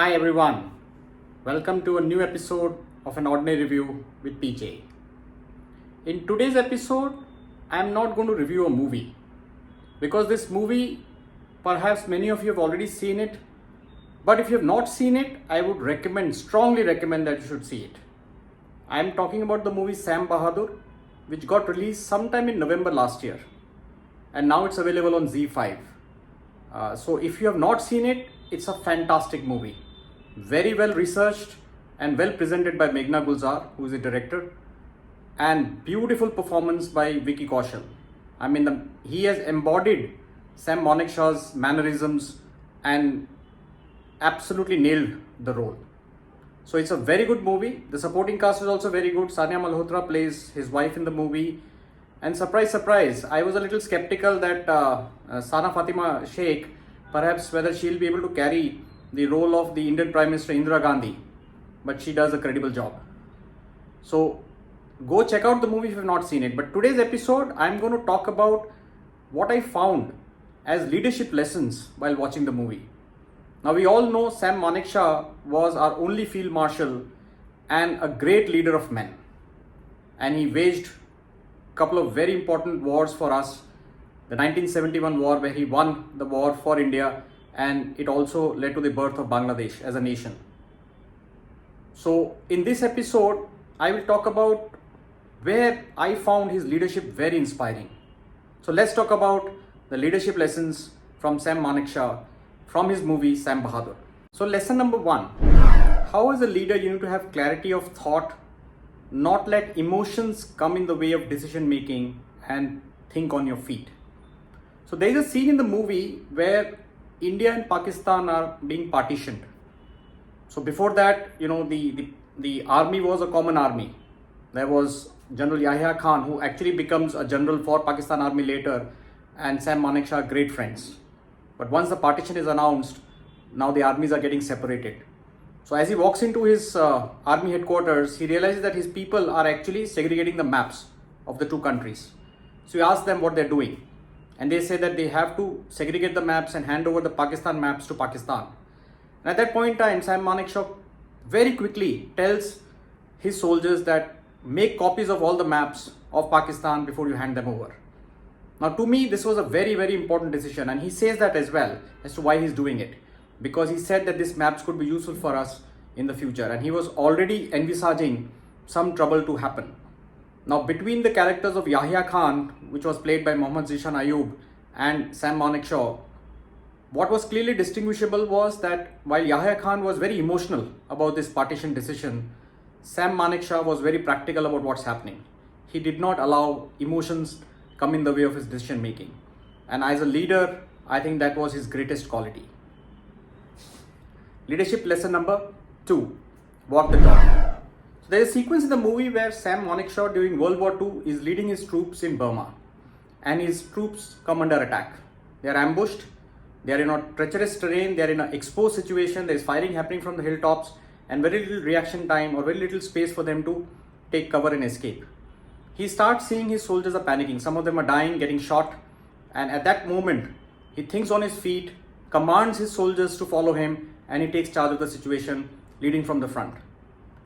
Hi everyone, welcome to a new episode of an Ordinary Review with PJ. In today's episode, I am not going to review a movie because this movie, perhaps many of you have already seen it, but if you have not seen it, I would strongly recommend that you should see it. I am talking about the movie Sam Bahadur, which got released sometime in November last year, and now it's available on Z5. So if you have not seen it, it's a fantastic movie. Very well researched and well presented by Meghana Gulzar, who is the director, and beautiful performance by Vicky Kaushal. He has embodied Sam Manekshaw's mannerisms and absolutely nailed the role. So it's a very good movie. The supporting cast is also very good. Sanya Malhotra plays his wife in the movie. And surprise, surprise, I was a little skeptical that Fatima Sheikh, perhaps whether she'll be able to carry the role of the Indian Prime Minister Indira Gandhi, but she does a credible job. So go check out the movie if you have not seen it. But today's episode, I'm going to talk about what I found as leadership lessons while watching the movie. Now we all know Sam Manekshaw was our only field marshal and a great leader of men. And he waged a couple of very important wars for us. The 1971 war, where he won the war for India, and it also led to the birth of Bangladesh as a nation. So in this episode, I will talk about where I found his leadership very inspiring. So let's talk about the leadership lessons from Sam Manekshaw from his movie Sam Bahadur. So lesson number 1, how as a leader you need to have clarity of thought, not let emotions come in the way of decision making, and think on your feet. So there is a scene in the movie where India and Pakistan are being partitioned. So before that, the army was a common army. There was General Yahya Khan, who actually becomes a general for Pakistan army later, and Sam Manekshaw are great friends. But once the partition is announced, now the armies are getting separated. So as he walks into his army headquarters, he realizes that his people are actually segregating the maps of the two countries. So he asks them what they're doing. And they say that they have to segregate the maps and hand over the Pakistan maps to Pakistan. And at that point in time, Sam Manekshaw very quickly tells his soldiers that make copies of all the maps of Pakistan before you hand them over. Now to me, this was a very, very important decision, and he says that as well as to why he's doing it. Because he said that these maps could be useful for us in the future, and he was already envisaging some trouble to happen. Now between the characters of Yahya Khan, which was played by Mohammad Zishan Ayub, and Sam Manekshaw, what was clearly distinguishable was that while Yahya Khan was very emotional about this partition decision, Sam Manekshaw was very practical about what's happening. He did not allow emotions come in the way of his decision making. And as a leader, I think that was his greatest quality. Leadership lesson number 2, walk the talk. So there is a sequence in the movie where Sam Manekshaw during World War II is leading his troops in Burma, and his troops come under attack. They are ambushed, they are in a treacherous terrain, they are in an exposed situation, there is firing happening from the hilltops, and very little reaction time or very little space for them to take cover and escape. He starts seeing his soldiers are panicking. Some of them are dying, getting shot, and at that moment, he thinks on his feet, commands his soldiers to follow him, and he takes charge of the situation, leading from the front.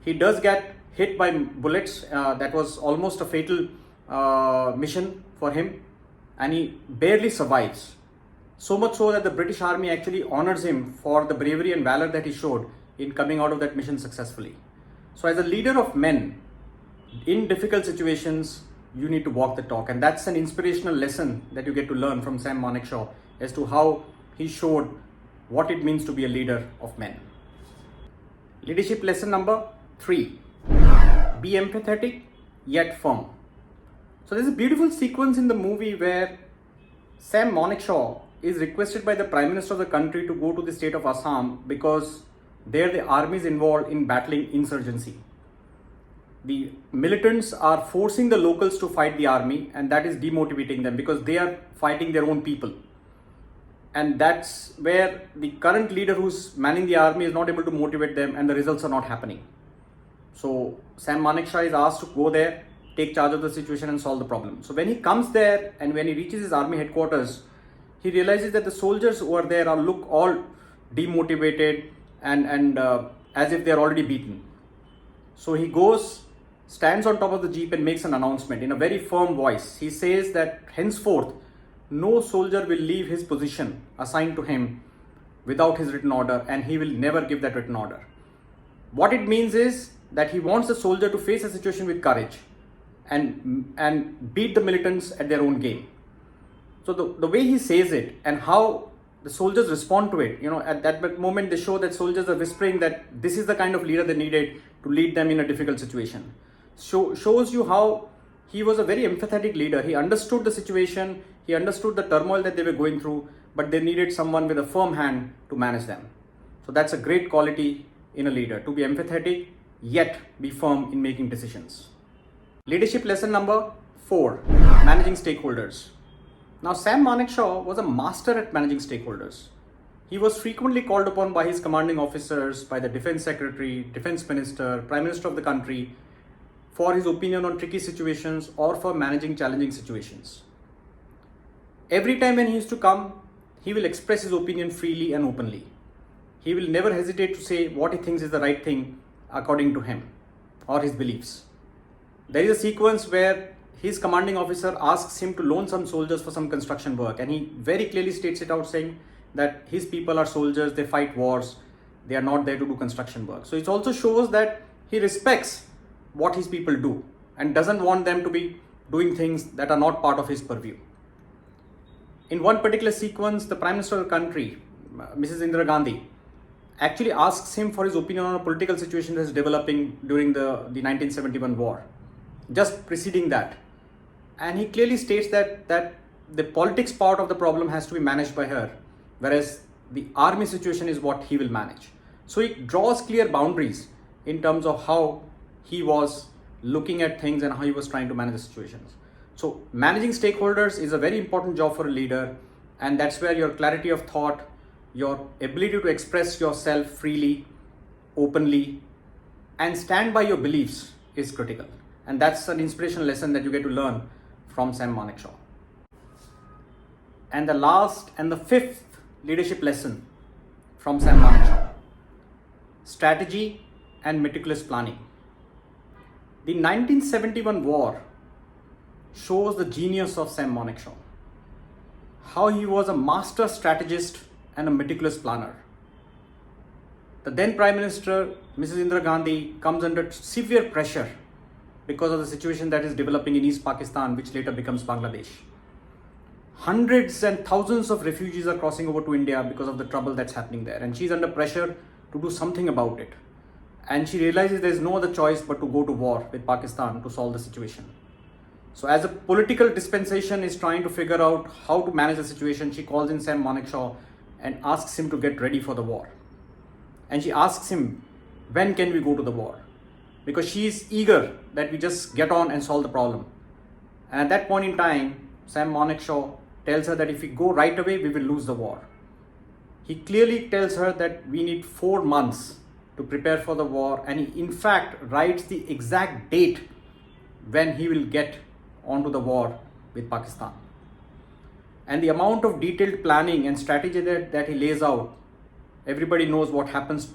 He does get hit by bullets. That was almost a fatal mission for him, and he barely survives. So much so that the British Army actually honors him for the bravery and valor that he showed in coming out of that mission successfully. So as a leader of men, in difficult situations, you need to walk the talk, and that's an inspirational lesson that you get to learn from Sam Manekshaw as to how he showed what it means to be a leader of men. Leadership lesson number 3, be empathetic yet firm. So there's a beautiful sequence in the movie where Sam Manekshaw is requested by the Prime Minister of the country to go to the state of Assam because there the army is involved in battling insurgency. The militants are forcing the locals to fight the army, and that is demotivating them because they are fighting their own people. And that's where the current leader who's manning the army is not able to motivate them, and the results are not happening. So Sam Manekshaw is asked to go there, take charge of the situation and solve the problem. So when he comes there and when he reaches his army headquarters, he realizes that the soldiers who are there look all demotivated and as if they are already beaten. So he goes, stands on top of the jeep and makes an announcement in a very firm voice. He says that henceforth, no soldier will leave his position assigned to him without his written order, and he will never give that written order. What it means is that he wants the soldier to face a situation with courage and beat the militants at their own game. So the way he says it and how the soldiers respond to it, at that moment they show that soldiers are whispering that this is the kind of leader they needed to lead them in a difficult situation. Shows you how he was a very empathetic leader. He understood the situation, he understood the turmoil that they were going through, but they needed someone with a firm hand to manage them. So that's a great quality in a leader, to be empathetic yet be firm in making decisions. Leadership lesson number 4, managing stakeholders. Now, Sam Manekshaw was a master at managing stakeholders. He was frequently called upon by his commanding officers, by the defense secretary, defense minister, prime minister of the country, for his opinion on tricky situations or for managing challenging situations. Every time when he used to come, he will express his opinion freely and openly. He will never hesitate to say what he thinks is the right thing according to him or his beliefs. There is a sequence where his commanding officer asks him to loan some soldiers for some construction work, and he very clearly states it out, saying that his people are soldiers, they fight wars, they are not there to do construction work. So it also shows that he respects what his people do and doesn't want them to be doing things that are not part of his purview. In one particular sequence, the Prime Minister of the country, Mrs. Indira Gandhi, actually asks him for his opinion on a political situation that is developing during the 1971 war, just preceding that. And he clearly states that the politics part of the problem has to be managed by her, whereas the army situation is what he will manage. So he draws clear boundaries in terms of how he was looking at things and how he was trying to manage the situations. So managing stakeholders is a very important job for a leader, and that's where your clarity of thought, your ability to express yourself freely, openly, and stand by your beliefs is critical. And that's an inspirational lesson that you get to learn from Sam Manekshaw. And the last and the 5th leadership lesson from Sam Manekshaw: strategy and meticulous planning. The 1971 war shows the genius of Sam Manekshaw, how he was a master strategist and a meticulous planner. The then Prime Minister, Mrs. Indira Gandhi, comes under severe pressure because of the situation that is developing in East Pakistan, which later becomes Bangladesh. Hundreds and thousands of refugees are crossing over to India because of the trouble that's happening there, and she's under pressure to do something about it. And she realizes there's no other choice but to go to war with Pakistan to solve the situation. So as a political dispensation is trying to figure out how to manage the situation, she calls in Sam Manekshaw and asks him to get ready for the war. And she asks him, when can we go to the war? Because she is eager that we just get on and solve the problem. And at that point in time, Sam Manekshaw tells her that if we go right away, we will lose the war. He clearly tells her that we need 4 months to prepare for the war, and he in fact writes the exact date when he will get onto the war with Pakistan. And the amount of detailed planning and strategy that he lays out, everybody knows what happens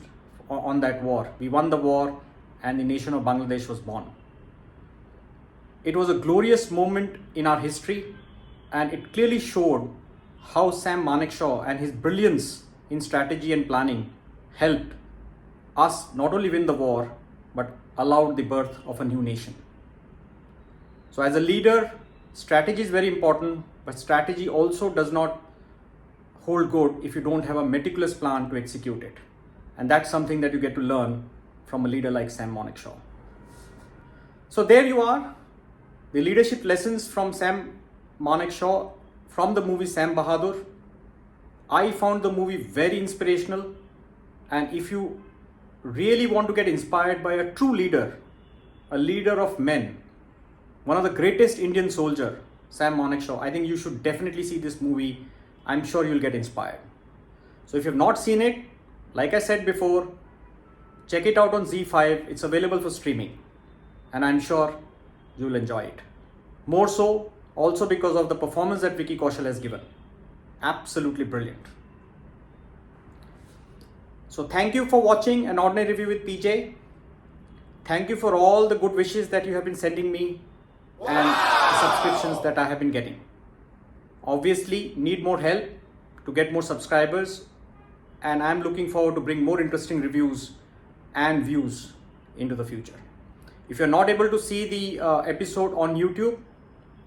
on that war. We won the war and the nation of Bangladesh was born. It was a glorious moment in our history, and it clearly showed how Sam Manekshaw and his brilliance in strategy and planning helped us not only win the war, but allowed the birth of a new nation. So as a leader, strategy is very important, but strategy also does not hold good if you don't have a meticulous plan to execute it. And that's something that you get to learn from a leader like Sam Manekshaw. So there you are, the leadership lessons from Sam Manekshaw from the movie Sam Bahadur. I found the movie very inspirational, and if you really want to get inspired by a true leader, a leader of men, one of the greatest Indian soldier, Sam Manekshaw, I think you should definitely see this movie. I'm sure you'll get inspired. So if you have not seen it, like I said before, check it out on Z5. It's available for streaming, and I'm sure you'll enjoy it. More so also because of the performance that Vicky Kaushal has given. Absolutely brilliant. So thank you for watching An Ordinary Review with PJ. Thank you for all the good wishes that you have been sending me and the subscriptions that I have been getting. Obviously, need more help to get more subscribers, and I'm looking forward to bring more interesting reviews and views into the future. If you're not able to see the episode on YouTube,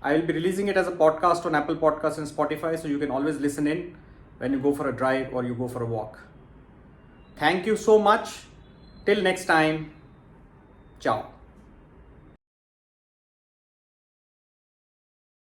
I will be releasing it as a podcast on Apple Podcasts and Spotify, so you can always listen in when you go for a drive or you go for a walk. Thank you so much. Till next time. Ciao.